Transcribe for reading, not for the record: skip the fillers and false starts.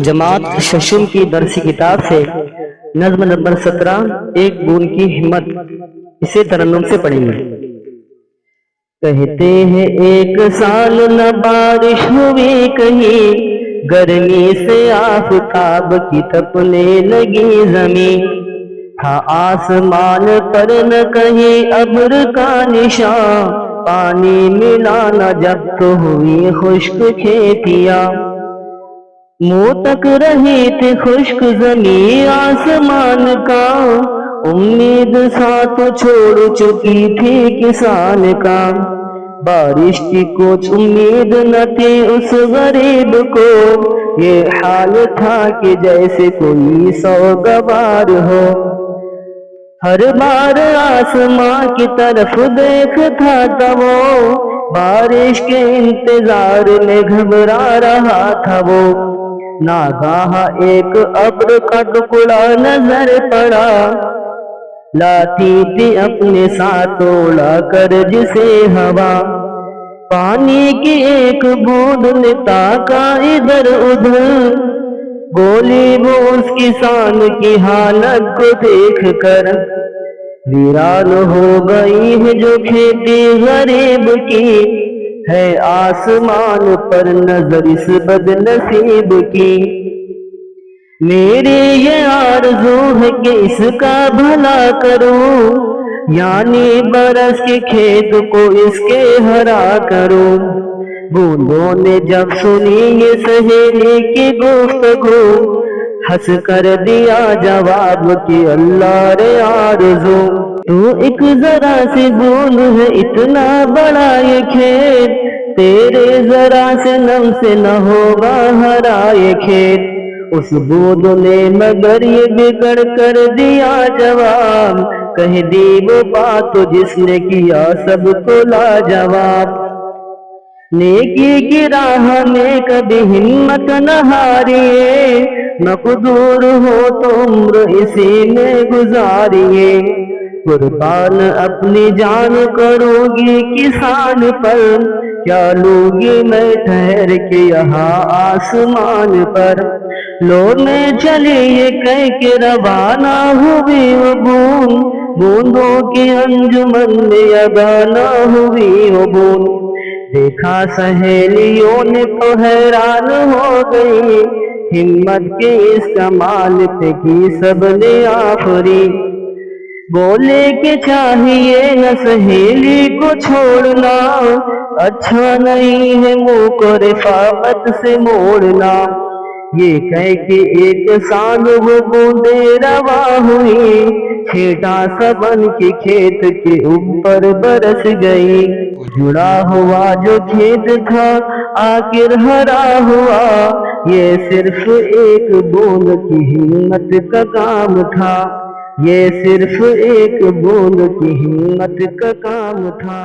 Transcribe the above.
جماعت ششم کی درسی کتاب سے نظم نمبر 17 ایک بوند کی ہمت، اسے ترنم سے پڑھیں گے۔ کہتے ہیں ایک سال نہ بارش ہوئی کہیں، گرمی سے آفتاب کی تپنے لگی زمین، تھا آسمان پر نہ کہیں ابر کا نشان، پانی ملا نہ جب تو ہوئی خشک کھیتیاں، منہ تک رہی تھی خشک زمین آسمان کا، امید ساتھ چھوڑ چکی تھی کسان کا، بارش کی کچھ امید نہ تھی اس غریب کو، یہ حال تھا کہ جیسے کوئی سوگوار ہو، ہر بار آسمان کی طرف دیکھتا تھا وہ، بارش کے انتظار میں گھبرا رہا تھا وہ، ناگاہ ایک ابر کا ٹکڑا نظر پڑا، لاتی تھی اپنے ساتھ اڑا کر جسے ہوا، پانی کی ایک بوند نے تاکا ادھر ادھر، بولی وہ اس کسان کی حالت کو دیکھ کر، ویران ہو گئی ہے جو کھیتی غریب کی، ہے آسمان پر نظر اس بد نصیب کی، میری یہ آرزو ہے کہ اس کا بھلا کروں، یعنی برس کے کھیت کو اس کے ہرا کروں، بوندوں نے جب سنی یہ سہیلی کی گفتگو، ہنس کر دیا جواب کہ اللہ رے آرزو، تو ایک ذرا سی بوند ہے اتنا بڑا یہ کھیت، تیرے ذرا سے نم سے نہ ہوگا ہرا یہ کھیت، اس بوند نے مگر یہ بگڑ کر دیا جواب، کہہ دی وہ بات جس نے کیا سب کو لاجواب، نیکی کی راہ میں کبھی ہمت نہ ہاریے، مقدور ہو تو عمر اسی میں گزاریے، قربان اپنی جان کروں گی کسان پر، کیا لوں گی میں ٹھہر کے یہاں آسمان پر، لو میں چلی یہ کہہ کے روانہ ہوئی وہ بوند، بوندوں کی انجمن میں یگانہ ہوئی وہ بوند، دیکھا سہیلیوں نے تو حیران ہو گئی، ہمت کے اس کمال پہ کی سب نے آفرین، بولے کہ چاہیے نہ سہیلی کو چھوڑنا، اچھا نہیں ہے منہ کو رفاقت سے موڑنا، یہ کہہ کے ایک سانگ وہ بوندیں روا ہوئی، چھیٹا سبن کے کھیت کے اوپر برس گئی، جڑا ہوا جو کھیت تھا آخر ہرا ہوا، یہ صرف ایک بوند کی ہمت کا کام تھا، یہ صرف ایک بوند کی ہمت کا کام تھا۔